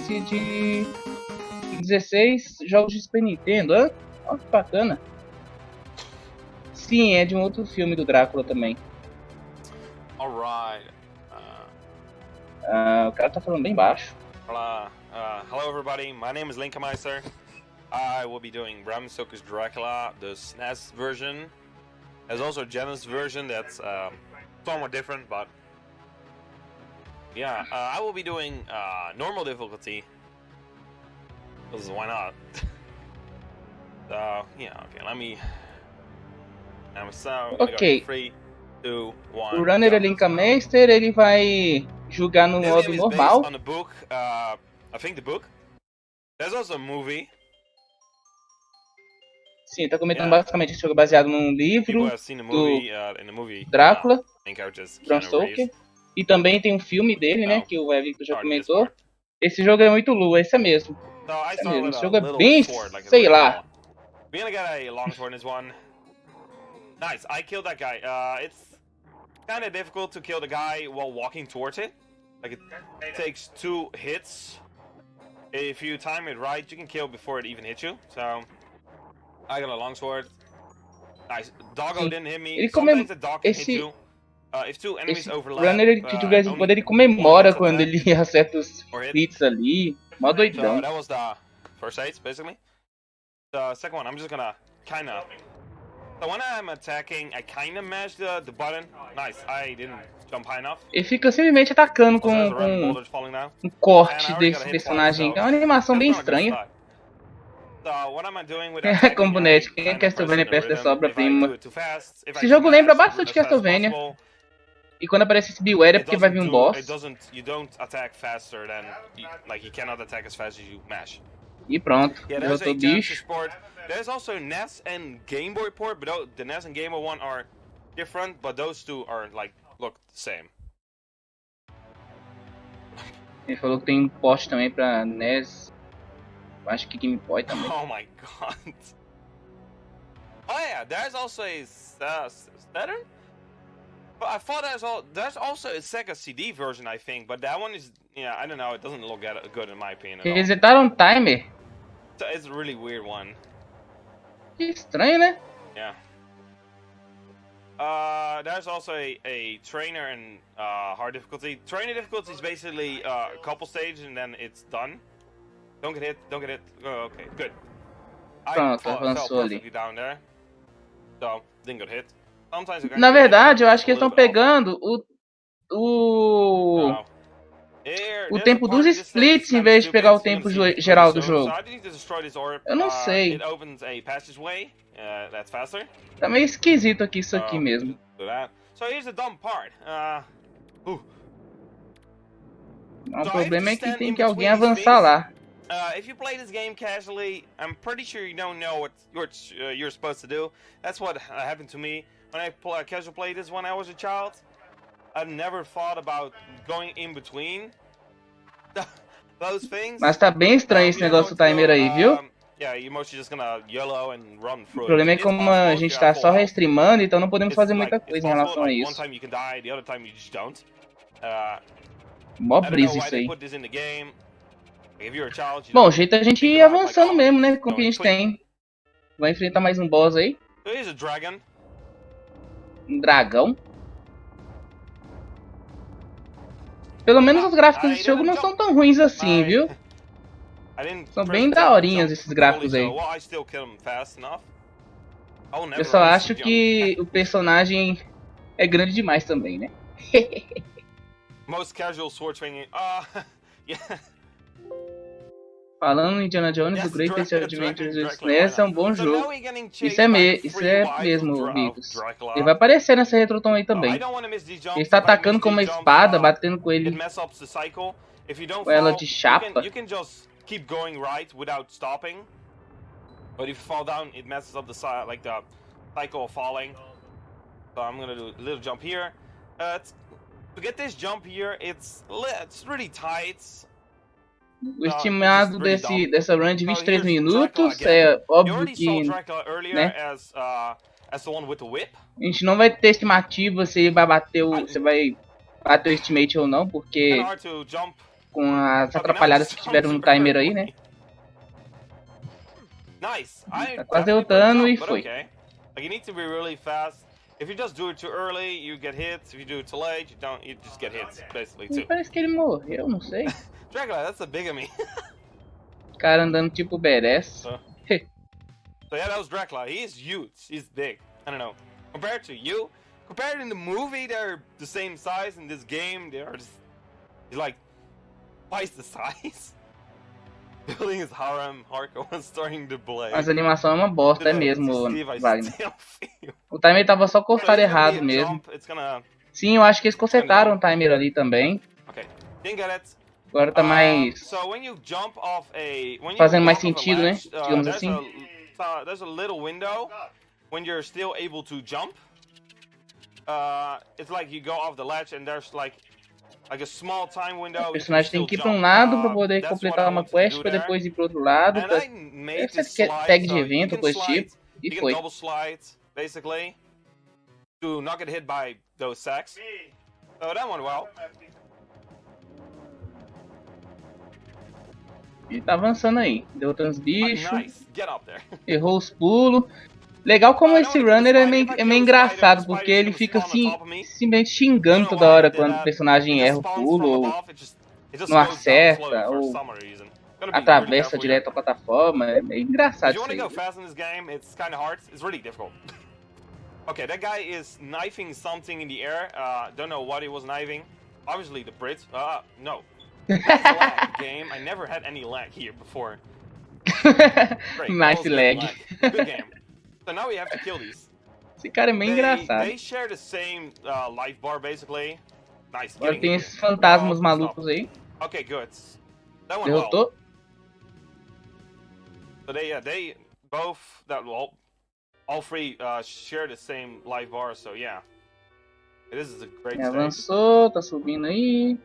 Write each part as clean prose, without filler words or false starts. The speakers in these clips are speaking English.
de 16 jogos de Super Nintendo. Ó, que bacana. Sim, é de um outro filme do Drácula também. Alright. O cara tá falando bem baixo. Hello everybody, my name is LinkMeister. I will be doing Bram Stoker's Dracula, the SNES version. There's also a Genesis version that's somewhat different, but yeah, I will be doing normal difficulty. Because why not? So yeah, okay, let me. Ok. 3, 2, 1. O runner é LinkMeister, ele vai jogar no modo normal. On the book, I think the book. There's also a movie. Sim, tá comentando basicamente esse jogo é baseado num livro do Drácula, Bram Stoker. E também tem um filme dele, né, que o Victor já comentou. Esse jogo é muito Lua, esse é mesmo. Esse jogo é bem, sei lá. We're gonna get a long sword in this one. Nice, I killed that guy. It's kind of difficult to kill the guy while walking towards it. Like it takes 2 hits. If you time it right, you can kill before it even hits you. So I got a long sword. Nice. Doggo didn't hit me. Sometimes the dog can hit you. If 2 enemies overlap, runner de vez em quando ele comemora quando ele acerta os hits ali. Mó doidão. So that was the first hit, basically. The second one, I'm just gonna kinda. So when I'm attacking, I kinda mash the button. Nice, I didn't jump high enough. Ele fica simplesmente atacando com um corte desse personagem. É uma animação bem estranha. Com boneco, quem é Castlevania perto dessa obra-prima? Esse jogo lembra bastante Castlevania. E quando aparece esse Beware é porque vai vir um boss. E pronto, derrotou o bicho. There's also NES and Game Boy port, but the NES and Game Boy one are different, but those two are like look the same. Ele falou que tem um port também pra NES. Acho que Game Boy também. Oh my god. Oh yeah, there's also a Saturn. But I thought there's also a Sega CD version, I think, but that one is I don't know, it doesn't look good in my opinion. Resetaram um timer. It's a really weird one. Que estranho, né? Yeah. There's also a trainer and hard difficulty. Trainer difficulty is basically a couple stages and then it's done. Don't get hit, don't get hit. Oh, okay, good. Pronto, avançou ali. Down there, so didn't get hit. Sometimes na verdade, eu acho que eles estão pegando o tempo dos splits em vez de pegar o tempo geral do jogo. Eu não sei. Tá meio esquisito aqui isso aqui mesmo. O problema é que tem que alguém avançar lá. If you play this game casually, I'm pretty sure you don't know what you're supposed to do. That's what happened to me when I casual played this when I was a child. I've never thought about going in between those things. Mas tá bem estranho esse negócio do timer aí, viu? Yeah, you're mostly just gonna yellow and run through. O problema é que como a gente tá só restreamando, então não podemos fazer muita coisa em relação a isso. Mó brisa isso aí. Bom, o jeito é a gente ir avançando mesmo, né? Com o que a gente tem. Vai enfrentar mais um boss aí. Um dragão. Pelo menos os gráficos desse jogo não são tão ruins assim, viu? São bem daorinhas esses gráficos aí. Eu só acho que o personagem é grande demais também, né? Most casual sword swinging. Falando em Indiana Jones, o Greatest Adventures do SNES é um bom jogo. Isso é mesmo, Vicos. Ele vai aparecer nessa Retrothon aí também. Ele está atacando com uma espada, batendo com ele com ela de chapa. Keep going right without stopping. But if you fall down, it messes up the cycle of falling. So I'm gonna do a little jump here. To get this jump here, it's really tight. O estimado dessa run de 23 minutos é óbvio que, né? A gente não vai ter estimativa se vai bater o estimate ou não, porque com as atrapalhadas que tiveram no timer aí, né? Nice. Tá quase derrotando e foi. Okay. Like, you need to be really fast. If you just do it too early, you get hits. If you do it too late, you don't. You just get hits, basically too. Parece que ele morreu, não sei. Dracula, that's a bigamy. Cara andando tipo badass. So yeah, that was Dracula. He's huge. He's big. I don't know. Compared to you, compared in the movie, they're the same size. In this game, they are just like twice the size. Building his harem, Harko was starting to play. Mas a animação é uma bosta, é mesmo, Wagner. O timer tava só cortado errado mesmo. Sim, eu acho que eles consertaram o timer ali também. Agora tá mais... fazendo mais sentido, né? Digamos assim. There's a little window when you're still able to jump. It's like you go off the ledge and there's like a small time window. O personagem tem que ir para um lado para poder completar uma quest, para depois ir para outro lado. Deve ser tag de evento ou coisa tipo. E foi. Double slide, basically, to not get hit by those sacks. So that went well. Ele tá avançando aí, derrotando os bichos, Nice. Get up there. Errou os pulos. Legal como esse runner é meio engraçado, porque ele fica assim, simplesmente xingando toda hora quando o personagem erra o pulo, ou não acerta, ou atravessa direto a plataforma. É meio engraçado isso aí. Okay, that guy is knifing something in the air. Don't know what he was knifing. Obviously the Brit. No. Lag game. I never had any lag here before. Nice lag. Good game. So now we have to kill these. Esse cara é meio engraçado. They share the same life bar basically. Nice. Agora tem esses fantasmas malucos aí. Okay, good. That one derrotou. So they both all three share the same life bar. So yeah, this is a great stage. Avançou, tá subindo aí.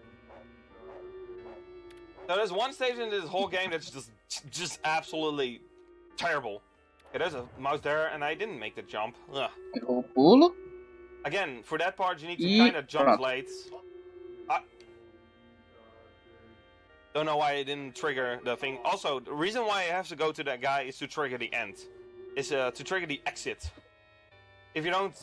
So there's one stage in this whole game that's just absolutely terrible. Okay, there's a mouse there, and I didn't make the jump. Ugh. Errou o pulo. Again, for that part, you need to kind of jump late. Don't know why I didn't trigger the thing. Also, the reason why I have to go to that guy is to trigger the end. Is to trigger the exit. If you don't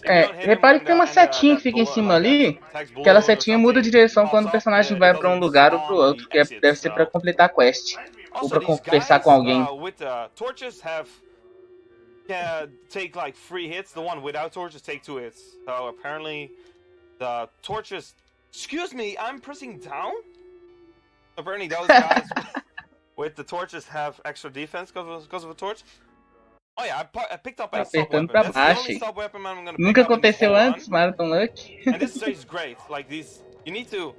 repare que tem uma setinha que fica em cima ali. Aquela setinha muda de direção quando o personagem vai para um lugar ou para o outro, que deve ser para completar a quest ou para conversar com alguém. Take like 3 hits. The one without torches take 2 hits. So apparently, the torches. Excuse me, I'm pressing down. Apparently, those guys with the torches have extra defense because of a torch. Oh yeah, I picked up a stop weapon. That's the only stop weapon I'm gonna pick Nunca up aconteceu antes, Marathon Luck. And this stage is great. Like these, you need to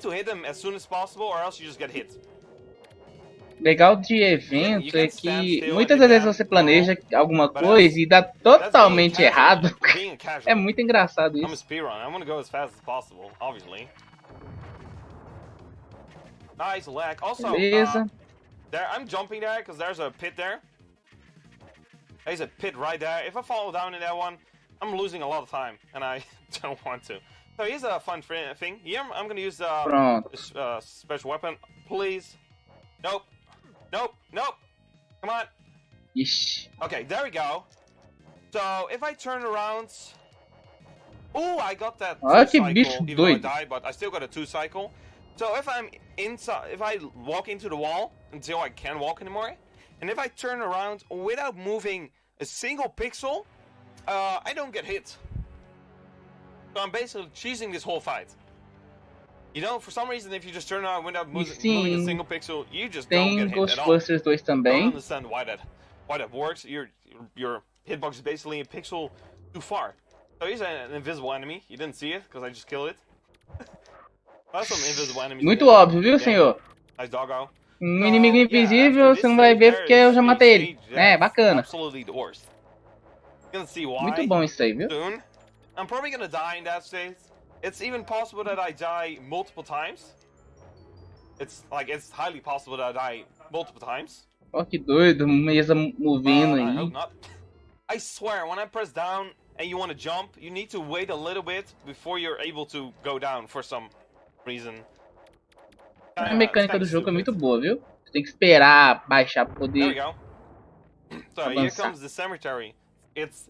hit them as soon as possible, or else you just get hit. Legal de evento é que muitas vezes você planeja alguma coisa e dá totalmente errado. É muito engraçado isso. Beleza. I'm jumping there because there's a pit there. There's a pit right there. If I fall down in that one, I'm losing a lot of time, and I don't want to. So here's a fun thing. Here I'm gonna use this special weapon. Please. Nope. Nope, nope. Come on. Ixi. Okay, there we go. So if I turn around, oh, I got that 2 cycle, even though I died, but I still got a 2 cycle. So if I'm inside, if I walk into the wall until I can't walk anymore, and if I turn around without moving a single pixel, I don't get hit. So I'm basically cheesing this whole fight. You know, for some reason, if you just turn around without moving a single pixel, you just don't get hit at all. Ghostbusters 2 também. I don't understand why that works. Your hitbox is basically a pixel too far. So he's an invisible enemy. You didn't see it because I just killed it. That's some invisible enemies. Muito óbvio, viu, senhor? Nice doggo. Inimigo invisível, você não vai ver porque eu já matei ele. É, bacana. Muito bom isso aí, viu? I'm probably gonna die in that stage. It's even possible that I die multiple times. It's highly possible that I die multiple times. Oh, que doido, mesa movendo aí. I swear, when I press down and you want to jump, you need to wait a little bit before you're able to go down for some reason. A mecânica do jogo é muito boa, viu? Você tem que esperar baixar pra poder So here comes the cemetery. It's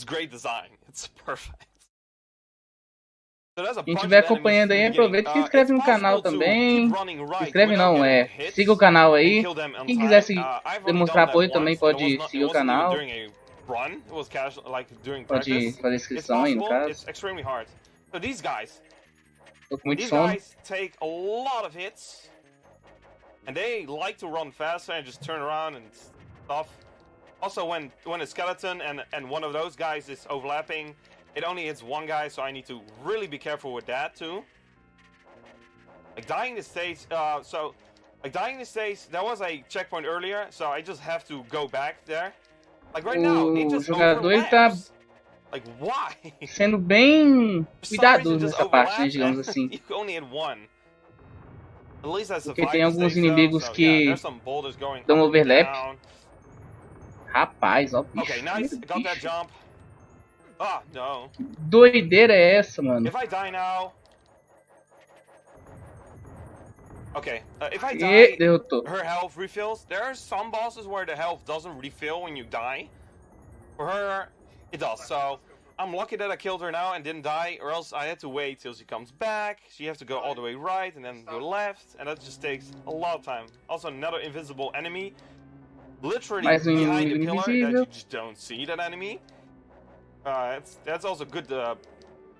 great design. It's perfect. Quem estiver acompanhando aí, aproveita e se inscreve no canal também. Se inscreve não, siga o canal aí. Quem quiser demonstrar apoio também pode seguir o canal. Pode fazer inscrição aí no caso. Tô com muito sono. And they like to run faster and just turn around and stuff. Also, when a skeleton and one of those guys is overlapping, it only hits one guy, so I need to really be careful with that too. Like dying this stage, there was a checkpoint earlier, so I just have to go back there. Like right now, it just overlaps. Like why? Sendo bem cuidadoso nessa parte, né, digamos assim. You only hit one. Porque tem alguns inimigos que dão overlap. Rapaz, ó, bicho. Doideira é essa, mano? Okay, if I die, derrotou. her health refills. There are some bosses where the health doesn't refill when you die. For her, it does. So I'm lucky that I killed her now and didn't die, or else I had to wait till she comes back. She has to go all the way right and then go left, and that just takes a lot of time. Also, another invisible enemy, literally behind the pillar that you just don't see that enemy. That's also good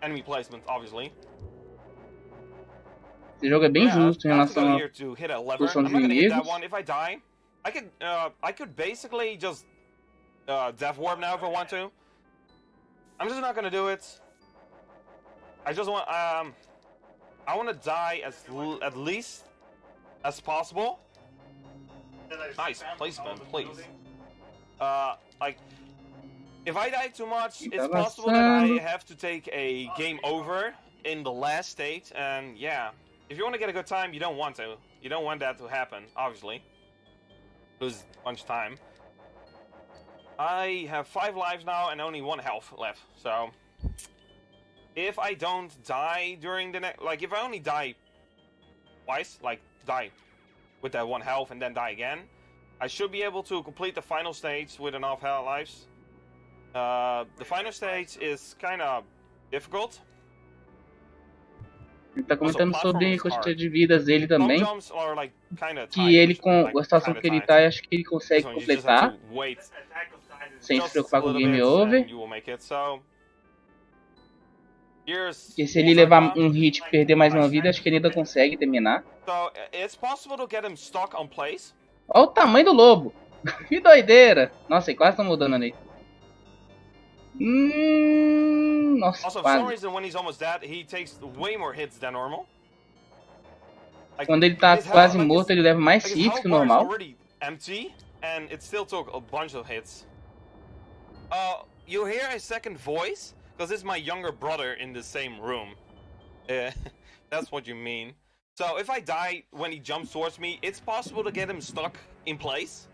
enemy placement, obviously. Esse jogo é bem justo em relação à posição de inimigos. If I die, I could basically just death warp now if I want to. I'm just not gonna do it. I just want I want to die at least as possible. Nice placement, please. Like if I die too much, it's possible that I have to take a game over in the last stage, and yeah, if you want to get a good time, you don't want to. You don't want that to happen, obviously. Lose a bunch of time. I have 5 lives now and only 1 health left, so if I don't die during the next, like if I only die twice, like die with that 1 health and then die again, I should be able to complete the final stage with enough lives. The final stage is kind of difficult. Ele tá comentando sobre a quantidade de vidas dele também. Que ele, com a situação que ele tá, acho que ele consegue completar. Sem se preocupar com o game over. Porque se ele levar um hit e perder mais uma vida, acho que ele ainda consegue terminar. Olha o tamanho do lobo. Que doideira. Nossa, ele quase tá mudando ali. Nossa, quase. Quando ele tá quase morto, ele leva mais hits que o normal. And it still took a bunch of hits. You hear a second voice? Because it's my younger brother in the same room. That's what you mean. So if I die when he jumps towards me, it's possible to get him stuck in place.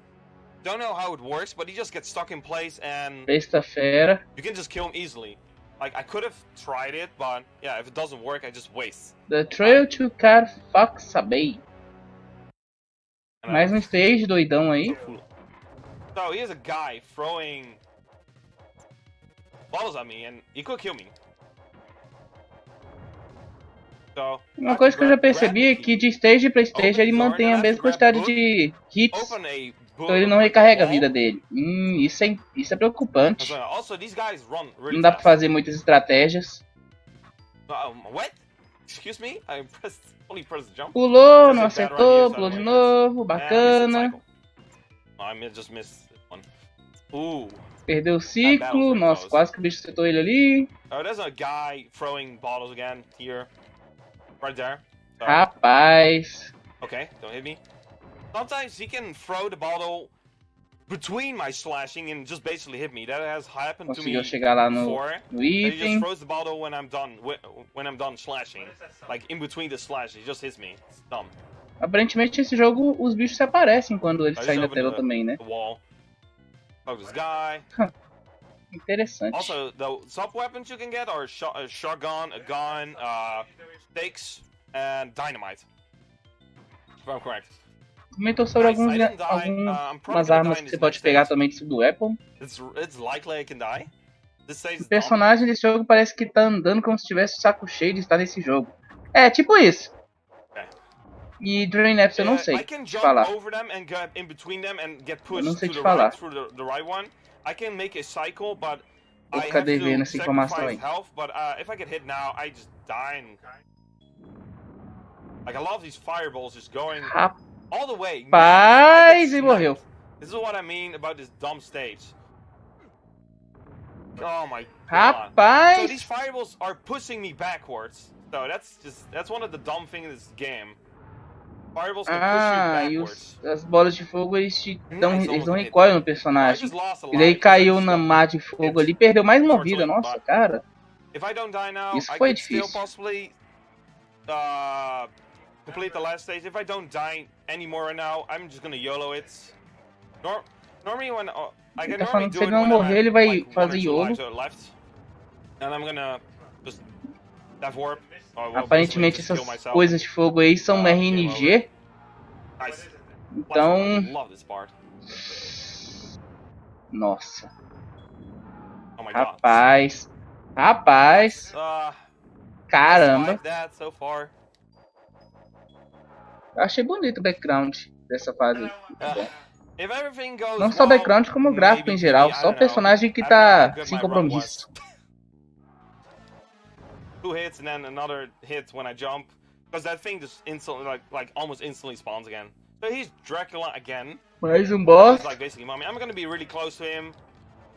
Don't know how it works, but he just gets stuck in place and Besta-fera. You can just kill him easily. Like I could have tried it, but yeah, if it doesn't work, I just waste. The Trail to Carfaxabay. Mais um stage doidão aí. So here's a guy throwing bottles at me and he could kill me. So, uma coisa que eu já percebi é que de stage para stage ele mantém a mesma quantidade de hits. Então ele não recarrega a vida dele. Isso é preocupante. Não dá pra fazer muitas estratégias. Pulou, não acertou, pulou de novo, bacana. Perdeu o ciclo, nossa, quase que o bicho acertou ele ali. Rapaz. Okay, don't hit me. Sometimes he can throw the bottle between my slashing and just basically hit me. That has happened to me chegar lá no before. He just throws the bottle when I'm done slashing, like in between the slash. He just hits me. It's dumb. Aparentemente esse jogo os bichos se aparecem quando eles saem da tela também, né? This guy. Interessante. Also, the sub weapons you can get are a shotgun, a gun, stakes, and dynamite. If I'm correct. Comentou sobre algumas armas que você pode pegar também do Apple. It's likely I can die. O personagem desse jogo parece que tá andando como se tivesse o saco cheio de estar nesse jogo. É, tipo isso. E Drain Apps eu não sei te falar. Eu não sei te falar. Vou ficar devendo essa informação aí. Rapaz, e morreu. This is what I mean about this dumb stage. Oh my god. Rapaz! So these fireballs are pushing me backwards. So that's one of the dumb things in this game. Fireballs can push you backwards. E as bolas de fogo eles dão recoil no personagem. E daí caiu na mar de fogo ali, perdeu mais uma vida. Nossa, cara. Isso foi difícil. Complete the last stage. If I don't die anymore right now, I'm just gonna YOLO it. Normally when I can normally do it when I'm at like 1 or 2 lives left, and I'm gonna just death warp. Aparentemente essas coisas de fogo aí são RNG. Nice. Então, love this part. Nossa. Oh my rapaz. Rapaz. Caramba. So far. Eu achei bonito o background dessa fase. Não só o background, como o gráfico em geral. Só o personagem que tá sem compromisso. 2 hits and then another hit when I jump, because that thing just instantly, like almost instantly spawns again. So he's Dracula again. Mais boss. Like basically, mommy, I'm gonna be really close to him.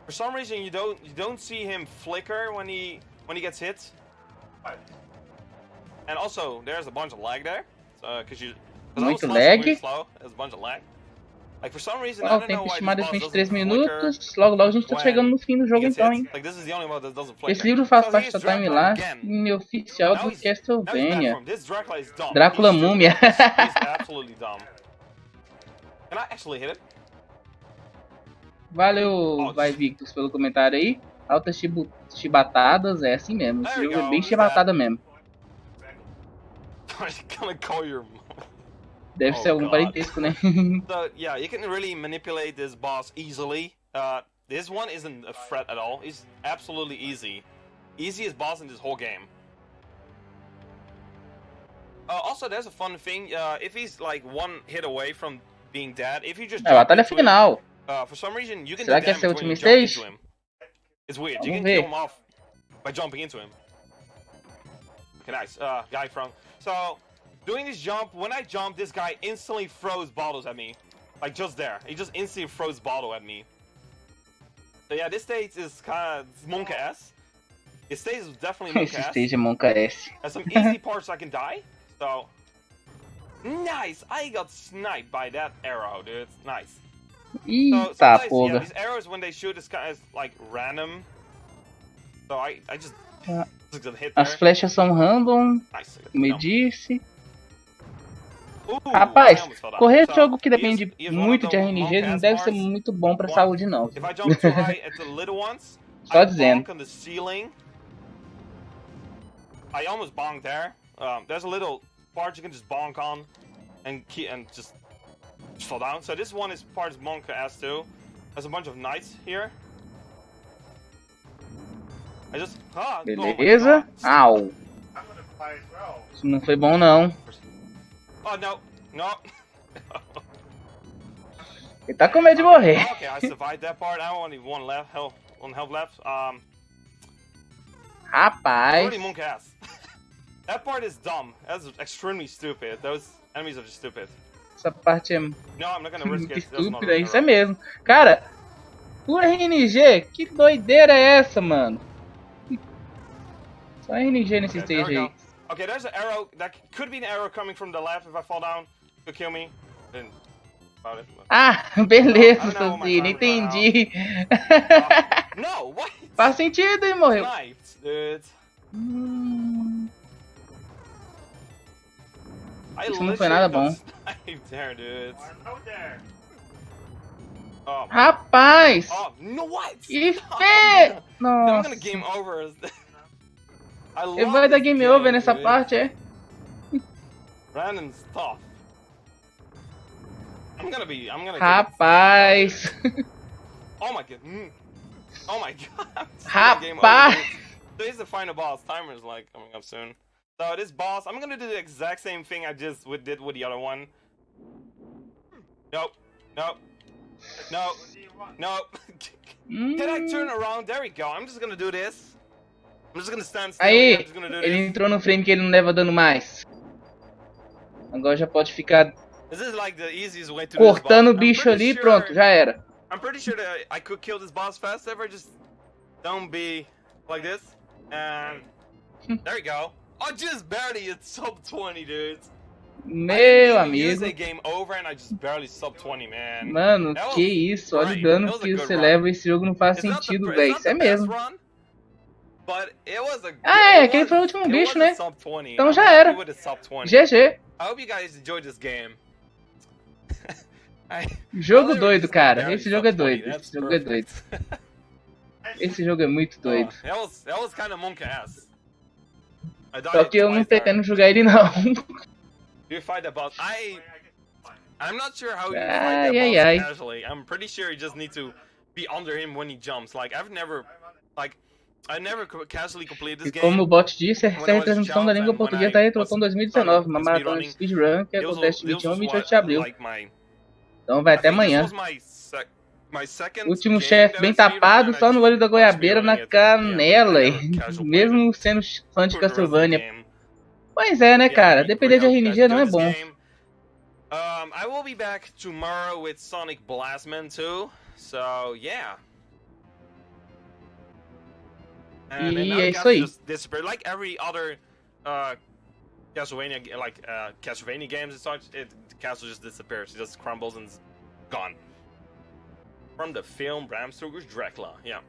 For some reason, you don't see him flicker when he gets hit. And also, there's a bunch of lag there. Muito lag. There's a bunch of lag. Like for some reason, o tempo estimado é 23 minutos. Logo a gente tá chegando no fim do jogo então, hein? Esse livro faz parte da timeline oficial do Castlevania. Dracula Múmia. Valeu, vai Victus, pelo comentário aí. Altas chibatadas, é assim mesmo. Esse jogo é bem chibatada mesmo. Deve ser algum parentesco, né? So yeah, you can really manipulate this boss easily. This one isn't a threat at all. It's absolutely easy. Easiest boss in this whole game. Also, there's a fun thing. If he's like 1 hit away from being dead, if you just a batalha final. For some reason, you can Será do que essa é a damage when última you jump stage? into him. It's weird. Vamos You can ver. kill him off by jumping into him. Okay, nice. Guy from. So, doing this jump, when I jump, this guy instantly throws bottles at me. Like, just there. He just instantly throws bottle at me. So yeah, this stage is kind of monk-ass. This stage is definitely monk-ass. Esse stage é monk-ass. There's some easy parts I can die. So, nice! I got sniped by that arrow, dude. Nice. Eita, porra. Yeah, these arrows, when they shoot, is kind of like random. So I just hit there. As flechas são random, Nice. me disse. Rapaz, correr jogo que depende muito de RNG não deve ser muito bom pra saúde não. Só dizendo. I almost bonked there. There's a little part you can just bonk on and just fall down. So this one is part monk ass too. There's a bunch of knights here. I just beleza. Au. Isso não foi bom não. Oh no, no. Ele tá com medo de morrer. Okay, I survived that part. I only one health left. Rapaz. Pretty monk ass. That part is dumb. That's extremely stupid. Those enemies are just stupid. Essa parte é No, I'm not gonna risk it. estúpida, isso é mesmo. Cara, por RNG, que doideira é essa, mano? Só RNG nesse stage aí. Okay, there's an arrow. That could be an arrow coming from the left if I fall down to kill me. Then about it. Ah, beleza, Santino, entendi. No, what? Faz sentido, hein, morreu. Sniped, dude. Isso não foi nada bom. There, dude. Oh, rapaz! Oh, no, what? Que feio! Nossa. I'm gonna game over. Ele vai dar game over nessa parte, é? Random stuff. I'm gonna Rapaz. Oh my god. Oh my god. Rapaz. So here's the final boss. Timer's like coming up soon. So this boss, I'm gonna do the exact same thing I just did with the other one. Nope. Nope. Nope. Nope. Did I turn around? There we go. I'm just gonna do this. I'm just gonna stand still. Aí, I'm just gonna do ele this. entrou no frame que ele não leva dano mais. Agora já pode ficar This is like the easiest way to cortando o do this bicho boss. ali, pronto, já era. I'm pretty sure that I could kill this boss faster if I just don't be like this. And there we go. I just barely hit sub 20, dudes. Meu amigo. Use a game over and I just barely sub 20, man. Mano, que isso, olha o dano que você leva, esse jogo não faz sentido, velho. Isso é mesmo. Ah, é, aquele foi o último bicho, né? Então já era. GG. I hope you guys enjoyed this game. Jogo doido, cara. Esse jogo é doido. Esse jogo é doido. Esse jogo é muito doido. That was kind of monkey ass. Só que eu não pretendo jogar ele não. You fight the boss. I'm not sure how you fight the boss casually. I'm pretty sure you just need to be under him when he jumps. Like I never casually completed this game. Como o bot disse, essa é a retransmissão da língua portuguesa da Retrothon 2019, uma maratona de speedrun que acontece de 21 a 28 de abril. Então vai até amanhã. Último chefe bem tapado, só no olho da goiabeira na canela, mesmo sendo fã de Castlevania. Pois é, né, cara? Depender de RNG não é bom. I will be back tomorrow with Sonic Blastman 2. So, yeah. E é isso aí. Like every other Castlevania, Castlevania games, the castle just disappears. It just crumbles and is gone. From the film Bram Stoker's Dracula. Yeah.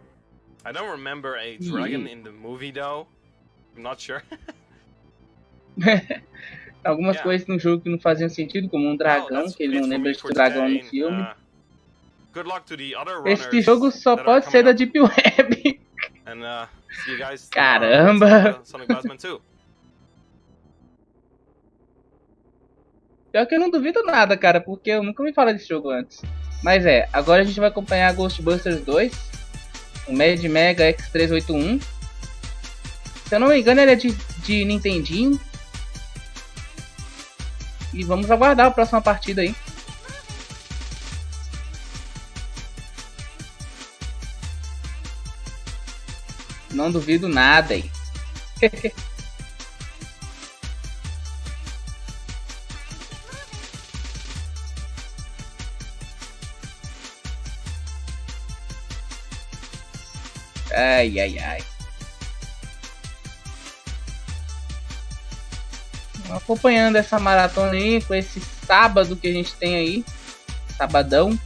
I don't remember a dragon in the movie though. I'm not sure. Algumas coisas no jogo que não faziam sentido, como um dragão, que ele não lembra de dragão no filme. Good luck to the other Esse jogo só pode ser da Deep Web. And see you guys. Caramba! Sonic Blastman 2. Pior que eu não duvido nada, cara, porque eu nunca me falei desse jogo antes. Mas agora a gente vai acompanhar Ghostbusters 2, o Mad Mega X381. Se eu não me engano, ele é de Nintendinho. E vamos aguardar a próxima partida aí. Não duvido nada aí. Ai, ai, ai. Acompanhando essa maratona aí, com esse sábado que a gente tem aí. Sabadão.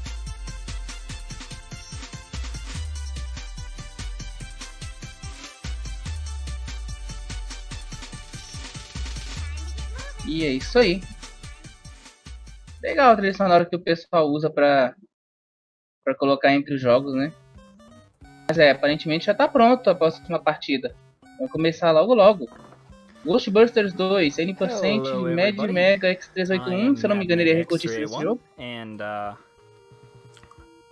E é isso aí. Legal a trilha sonora que o pessoal usa pra colocar entre os jogos, né? Mas aparentemente já tá pronto a próxima partida. Vai começar logo logo. Ghostbusters 2, 100% Mad Mega X381, se eu não me engano ele é recordista desse jogo.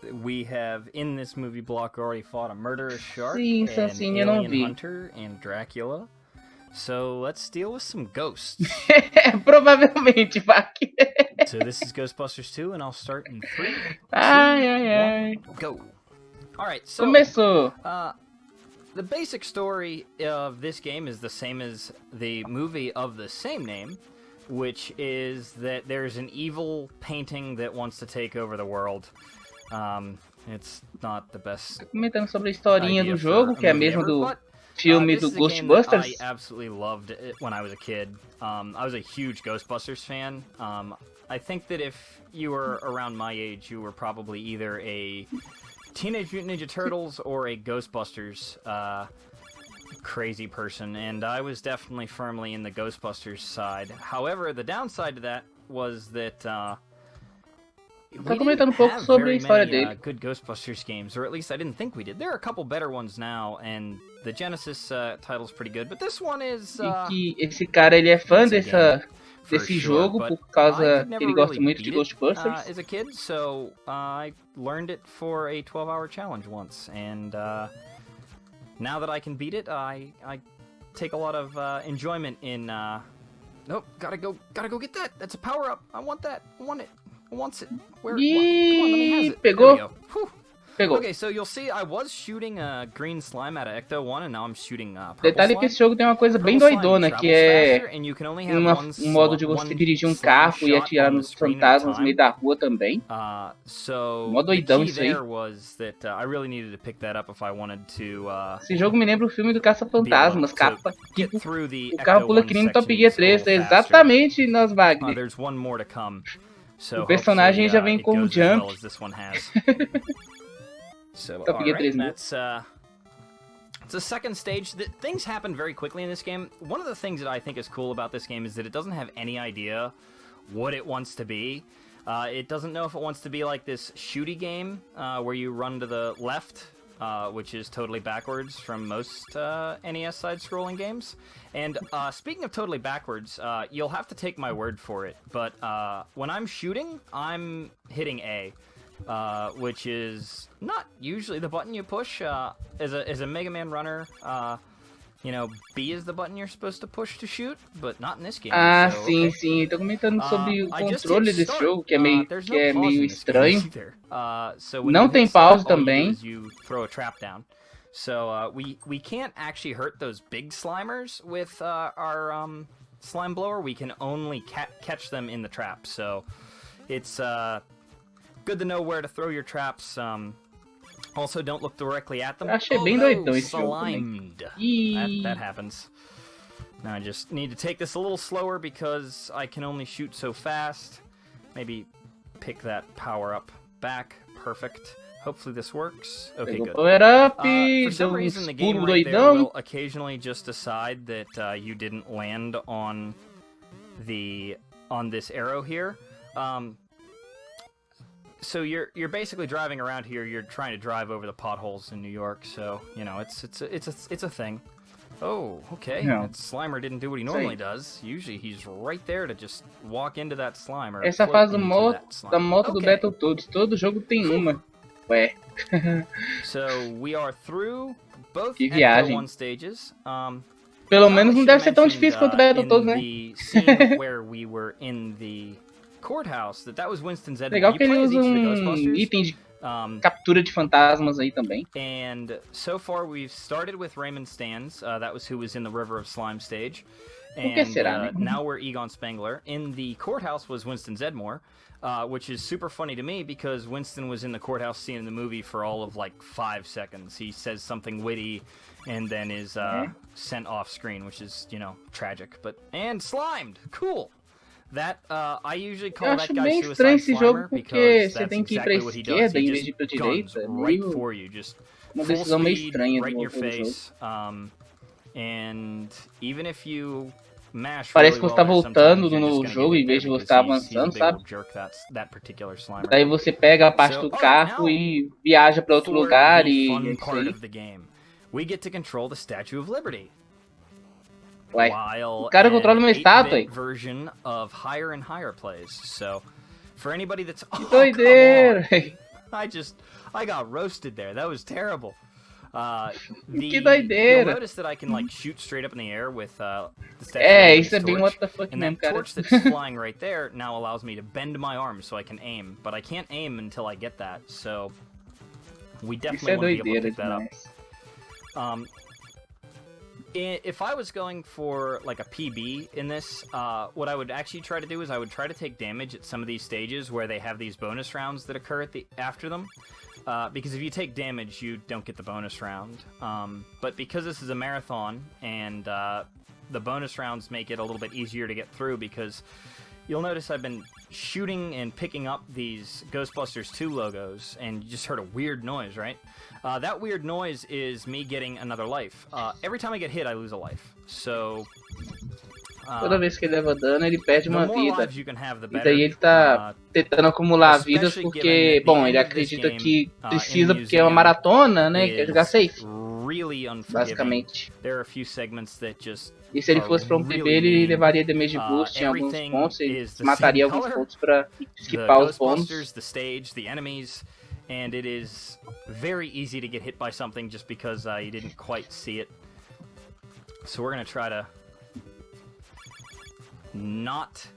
We have in this movie block already fought a murderous shark, sim, an eu não vi. hunter, and Dracula. So let's deal with some ghosts. Provavelmente, Vac. So this is Ghostbusters 2, and I'll start in 3, 2, 1, go. Alright, so começou. The basic story of this game is the same as the movie of the same name, which is that there's an evil painting that wants to take over the world. It's not the best. Comentando sobre a historinha do jogo, que é a mesma do filme do Ghostbusters. I absolutely loved it when I was a kid. I was a huge Ghostbusters fan. I think that if you were around my age, you were probably either a Teenage Mutant Ninja Turtles or a Ghostbusters crazy person, and I was definitely firmly in the Ghostbusters side. However, the downside to that was that we didn't have very many good Ghostbusters games, or at least I didn't think we did. There are a couple better ones now, and the Genesis title's pretty good, but this one is... E que esse cara, ele é fã desse jogo, por causa que ele gosta muito de Ghostbusters. As a kid, so I learned it for a 12-hour challenge once, and now that I can beat it, I take a lot of enjoyment in. Nope, gotta go get that. That's a power up. I want that. I want it. I want it. Where? Come on, let me have it. Pegou. There we go. Pegou. Okay, so you'll see I was shooting green slime out of Ecto 1, and now I'm shooting purple Detalhe slime. que esse jogo tem uma coisa bem doidona, que é um modo de você dirigir um carro e atirar nos fantasmas no meio da rua também. Mó doidão isso aí. Esse jogo me lembra o filme do Caça-Fantasmas, capa. O carro pula que nem no Top Gear 3, exatamente nas Wagner. O personagem já vem com o jump. So, Top Gear 3, that's it's a second stage. Things happen very quickly in this game. One of the things that I think is cool about this game is that it doesn't have any idea what it wants to be. It doesn't know if it wants to be like this shooty game where you run to the left, which is totally backwards from most NES side-scrolling games. And speaking of totally backwards, you'll have to take my word for it, but when I'm shooting, I'm hitting A. Which is not usually the button you push. As a Mega Man runner, you know, B is the button you're supposed to push to shoot, but not in this game. So, sim, sim. Tô comentando sobre o controle desse jogo, que é meio estranho. Não tem pause também. You throw a trap down. So we can't actually hurt those big Slimers with our slime blower. We can only catch them in the trap. So it's good to know where to throw your traps. Also, don't look directly at them. Achei bem doidão esse jogo também. That happens. Now I just need to take this a little slower because I can only shoot so fast. Maybe pick that power up back. Perfect. Hopefully this works. Okay, good. Power up, for some reason, the game right there will occasionally just decide that you didn't land on this arrow here. So you're basically driving around here. You're trying to drive over the potholes in New York. So you know it's a thing. Oh, okay. That Slimer didn't do what he normally does. Usually he's right there to just walk into that Slimer. Essa faz da moto do Battletoads. Todo jogo tem uma. Ué. So we are through both Ecto 1 stages. Pelo menos não deve ser tão difícil quanto o Battletoads, né? The scene where we were in the courthouse, that was Winston's Edmund. Legal que ele usa item de captura de fantasmas aí também. And so far we've started with Raymond Stans, that was who was in the River of Slime stage. And now we're Egon Spengler. In the courthouse was Winston Zedmore, which is super funny to me because Winston was in the courthouse scene in the movie for all of like 5 seconds. He says something witty and then is sent off screen, which is, you know, tragic. And slimed! Cool! That I usually call that guy Suicide Slimer because that's exactly what he does. He just guns right for you, just full speed, right in your face. And even if you mash parece really que você tá well, voltando no jogo em vez de você estar avançando, sabe? Daí você pega a parte do carro e viaja para outro lugar e é isso aí. We get to control the Statue of Liberty. Ué, o cara controla uma estátua aí. Version of higher and higher plays. So, for anybody that's que doideira! I got roasted there. That was terrible. Que doideira! You'll notice that I can like shoot straight up in the air with the statue isso é bem what the fuck, and that torch that's flying right there now allows me to bend my arm so I can aim, but I can't aim until I get that. So, we definitely want to be able to pick that up. If I was going for like a PB in this, what I would actually try to do is I would try to take damage at some of these stages where they have these bonus rounds that occur after them. Because if you take damage, you don't get the bonus round. But because this is a marathon, and the bonus rounds make it a little bit easier to get through, because you'll notice I've been shooting and picking up these Ghostbusters 2 logos, and you just heard a weird noise, right? That weird noise is me getting another life. Every time I get hit, I lose a life. So... toda vez que ele leva dano, ele perde uma vida. E daí ele tá tentando acumular vidas porque, bom, ele acredita que precisa porque é uma maratona, né? Quer jogar safe. really unforgiving. basicamente. There are a few segments that just E se ele fosse pra um PB, ele levaria damage de boost em alguns pontos e mataria alguns pontos pra esquipar os bônus. The stage, the enemies, and it is very easy to get hit by something just because you didn't quite see it. So we're gonna try to not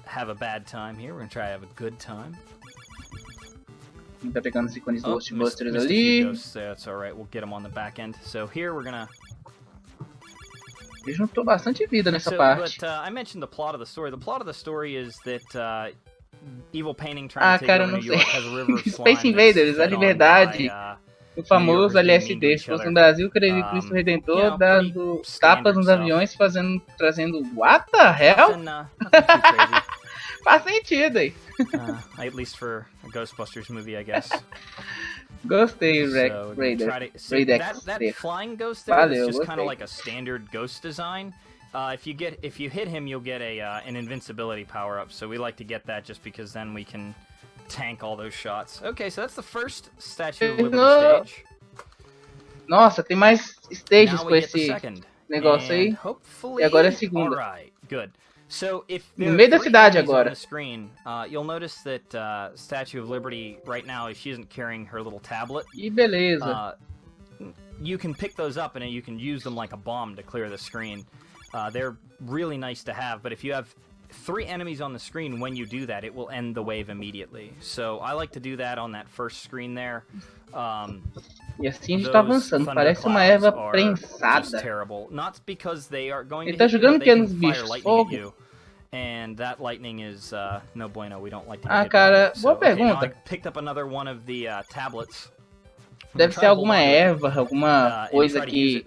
have a bad time here. We're gonna try to have a good time. Tá pegando os ícones do Ghostbusters missed ali. That's alright, we'll get them on the back end. So here we're gonna... Ele juntou bastante vida nessa parte. But I mentioned the plot of the story. The plot of the story is that evil painting trying to take over New York has a river of slime. Space Invaders, a liberdade. O famoso LSD. Se fosse no Brasil, creio que Cristo Redentor dando tapas nos aviões, trazendo what the hell? Nothing too crazy. Faz sentido aí. At least for a Ghostbusters movie, I guess. Gostei, Redex. That flying ghost there is just kind of like a standard ghost design. If you hit him, you'll get an invincibility power up. So we like to get that just because then we can tank all those shots. Okay, so that's the first Statue of Liberty stage. Nossa, tem mais stages com esse negócio aí. E agora é a segunda. Alright, good. So if no meio da cidade agora. On the screen, you'll notice that Statue of Liberty right now, she isn't carrying her little tablet. E beleza. You can pick those up and you can use them like a bomb to clear the screen. They're really nice to have, but if you have 3 enemies on the screen when you do that, it will end the wave immediately. So I like to do that on that first screen there. E assim a gente tá avançando, parece uma erva prensada. Ele tá jogando que é nos bichos, fogo. And that lightning is no bueno. We don't like to get cara, boa pergunta. I picked up another one of the tablets. Deve ser alguma erva, alguma coisa que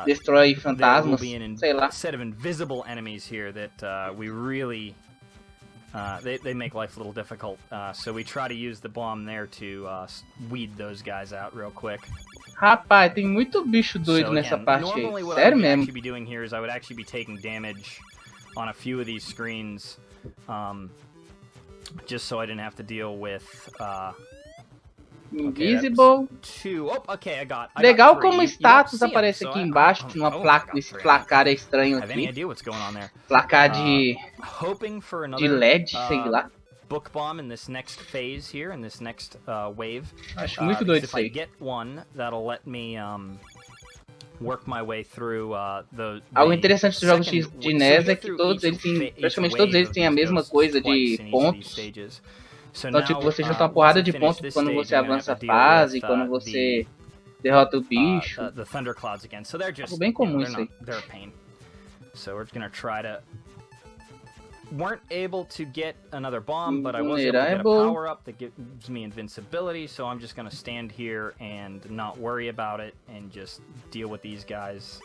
destrói fantasmas, sei lá. Set of invisible enemies here that we really they make life a little difficult. So we try to use the bomb there to weed those guys out real quick. Rapaz, tem muito bicho doido nessa parte aí. Sério mesmo. What I would be doing here is I would actually be taking damage on a few of these screens, just so I didn't have to deal with. Invisible. Okay, I got Legal como status aparece aqui embaixo, numa placa, nesse placar estranho aqui. Placar de LED, sei lá. Book bomb in this next phase here, in this next wave. Acho muito doido isso aí. If I get one, that'll let me work my way through Algo interessante dos jogos de NES é que todos eles têm, praticamente todos eles têm a mesma coisa de pontos. Então, tipo, você junta uma porrada de pontos quando você avança a fase, quando você derrota o bicho. Algo bem comum isso aí. So we're gonna try to... Weren't able to get another bomb, but I was able to get a power-up that gives me invincibility, so I'm just gonna stand here and not worry about it and just deal with these guys.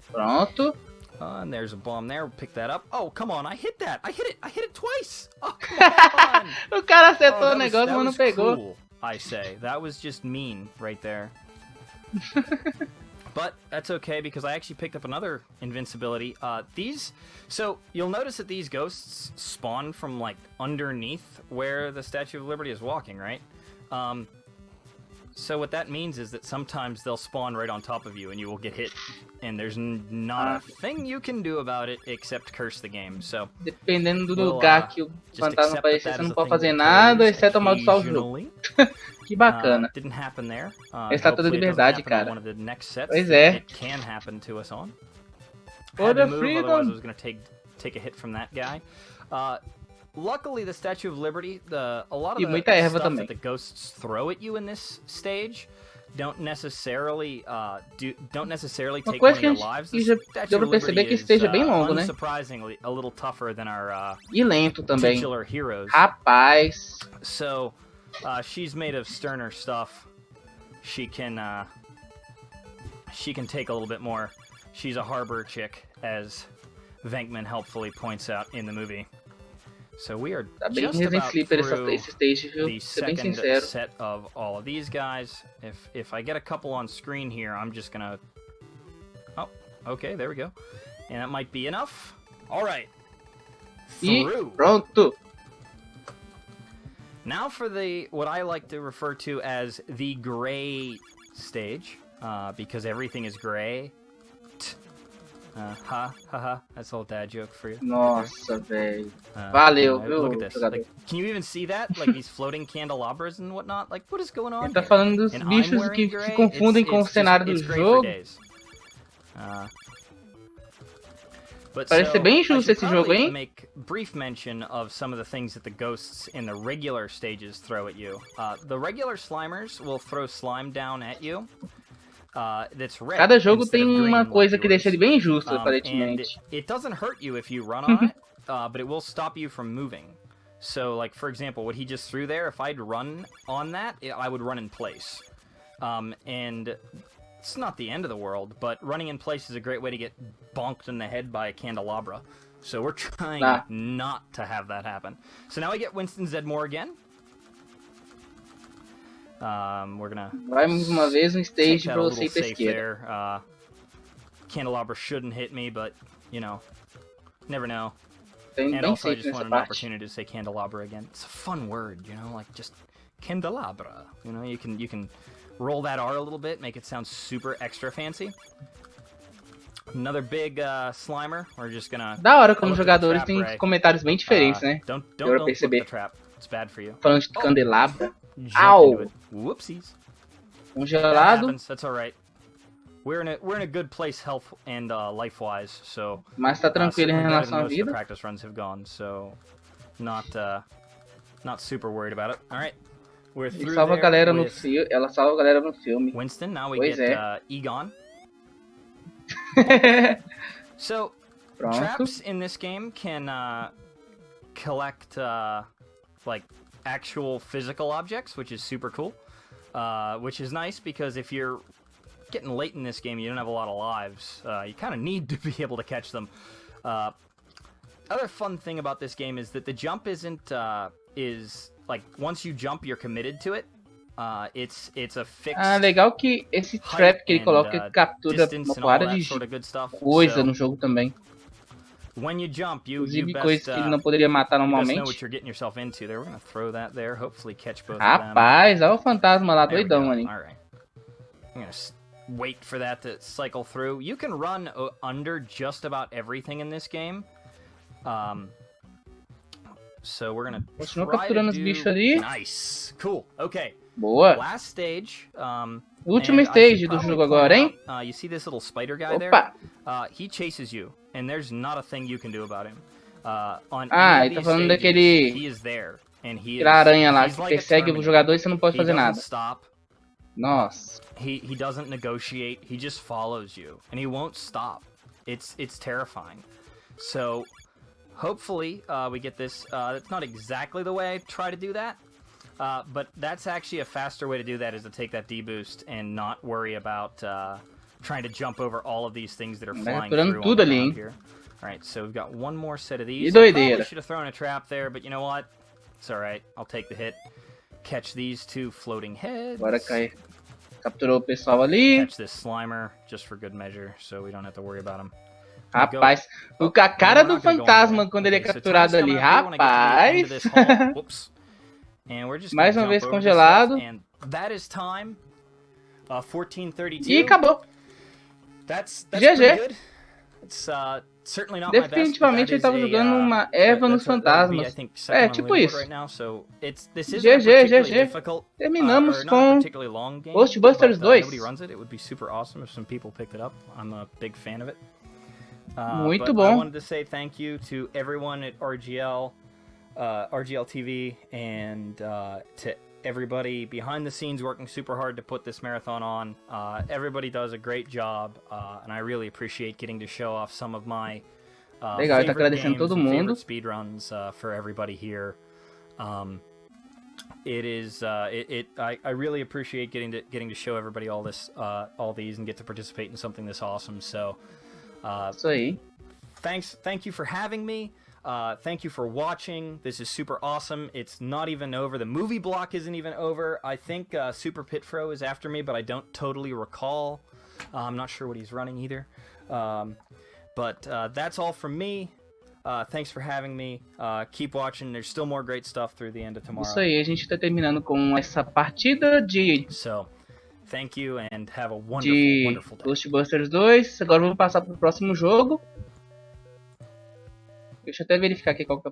Pronto. And there's a bomb there. We'll pick that up. Oh, come on! I hit that! I hit it twice! Oh, come on! O cara acertou o negócio, mas não pegou. Cool, I say. That was just mean right there. But that's okay because I actually picked up another invincibility. So you'll notice that these ghosts spawn from like underneath where the Statue of Liberty is walking, right? So what that means is that sometimes they'll spawn right on top of you and you will get hit. And there's not a thing you can do about it except curse the game. So dependendo do lugar que o fantasma aparecer, você não pode fazer nada exceto amaldiçoar o jogo. Que bacana. Didn't happen there. A Estátua da Liberdade, cara. Pois é. It can happen to us on. For the freedom. Otherwise I was going to take a hit from that guy. Luckily, the Statue of Liberty, a lot of the stuff that the ghosts throw at you in this stage don't necessarily take one of your lives. The Statue of Liberty is unsurprisingly a little tougher than our titular heroes. Rapaz. So she's made of sterner stuff. She can take a little bit more. She's a harbor chick, as Venkman helpfully points out in the movie. So we are just about through the second set of all of these guys. If I get a couple on screen here, I'm just gonna... Oh, okay, there we go. And that might be enough. All right. Through. Pronto. Now for what I like to refer to as the gray stage, because everything is gray. That's a little dad joke for you. Nossa, velho. Valeu, viu, Look at this. jogador? Like, can you even see that? Like these floating candelabras and whatnot? Like, what is going on Ele tá here? falando dos And bichos I'm que wearing se gray. confundem com o cenário do It's great for jogo. days. But Parece ser bem I justo should esse jogo, probably hein? make brief mention of some of the things that the ghosts in the regular stages throw at you. The regular Slimers will throw slime down at you. That's red. Cada jogo instead tem of green, uma coisa like que deixa ele bem justo, and aparentemente. it doesn't hurt you if you run on it, but it will stop you from moving. So, like, for example, what he just threw there, if I'd run on that, I would run in place. And it's not the end of the world, but running in place is a great way to get bonked in the head by a candelabra. So we're trying not to have that happen. So now I get Winston Zedmore again. We're gonna Vai mais uma vez um stage take that pra a você little ir pra safe esquerda. there. Candelabra shouldn't hit me, but, you know, never know. Tem And bem also, I safe just nessa wanted an parte. opportunity to say candelabra again. It's a fun word, you know, like just candelabra. You know, you can roll that R a little bit, make it sound super extra fancy. Another big Slimer. We're just gonna. Da hora como look os at the jogadores trap, têm Ray. comentários bem diferentes, né? Don't Deu pra look at the perceber. trap. It's bad for you. Falando de candelabra. Jump Au! into it. Whoopsies. That Congelado, happens. That's all right. We're in a good place, health and life-wise. So. mas tá tranquilo em Certainly better relação than à most of the vida. practice runs have gone. So, not super worried about it. All right. We're E through salva a there galera no with filme. Ela salva a galera no filme. Winston. Now we Pois get é. Egon. So, Pronto. traps in this game can collect like actual physical objects, which is super cool. Which is nice because if you're getting late in this game, you don't have a lot of lives. You kind of need to be able to catch them. Other fun thing about this game is that the jump is like once you jump, you're committed to it. It's a fixed. Legal que esse trap que ele coloca ele captura distance uma and all porrada that de sort of good stuff. coisa So, no jogo também. when you jump, you Inclusive best coisas que ele não poderia matar you best know what normalmente. you're getting yourself into there. We're gonna throw that there. Hopefully catch both of them. Rapaz, olha o fantasma lá There we doidão go. ali. All right. I'm gonna wait for that to cycle through. You can run under just about everything in this game. So we're gonna Continua try to capturando os do... bichos ali. Nice. Cool. Okay. Boa. Last stage. Último and I stage should do probably jogo point agora, hein? out, you see this little spider guy there? Opa! He chases you, and there's not a thing you can do about him. On Ah, any ele of tá these falando stages, daquele he is there, and he aquela aranha lá he's que like a persegue o Terminator. jogador e você não pode He fazer doesn't nada. stop. Nossa. He doesn't negotiate. He just follows you, and he won't stop. It's terrifying. So hopefully we get this. That's not exactly the way I try to do that, but that's actually a faster way to do that is to take that D-boost and not worry about trying to jump over all of these things that are flying through on tudo the ali, ground hein? here. All right, so we've got one more set of E these. I probably doideira. should have thrown a trap there, but you know what? It's all right. I'll take the hit. Catch these two floating heads. Bora cair. Capturou o pessoal ali. Catch this Slimer, just for good measure, so we don't have to worry about him. Rapaz, a cara do fantasma quando ele é capturado ali. Rapaz. Mais uma vez congelado. And that is time. 14:32. E acabou. That's GG. pretty good. It's certainly not my best, but Definitivamente ele that tava is jogando uma erva nos that would be, I fantasmas. think, second on the Tipo leaderboard isso. right now, so this isn't GG, a particularly GG. difficult, Terminamos or not a com particularly long game, Ghostbusters but, 2. nobody runs it. It would be super awesome if some people picked it up. I'm a big fan of it. Muito but bom. I wanted to say thank you to everyone at RGL, RGLtv, and to everybody behind the scenes working super hard to put this marathon on. Everybody does a great job, and I really appreciate getting to show off some of my Legal, ele tá favorite agradecendo games todo and mundo. favorite speedruns for everybody here. It is I really appreciate getting to show everybody all these and get to participate in something this awesome. So Isso aí. thank you for having me. Thank you for watching. This is super awesome. It's not even over. The movie block isn't even over. I think Super Pitfro is after me, but I don't totally recall. I'm not sure what he's running either. But that's all from me. Thanks for having me. Keep watching. There's still more great stuff through the end of tomorrow. Isso aí, a gente tá terminando com essa partida de So, thank you and have a wonderful day. Ghostbusters 2. Agora vamos passar pro próximo jogo. Deixa eu até verificar aqui qual que é o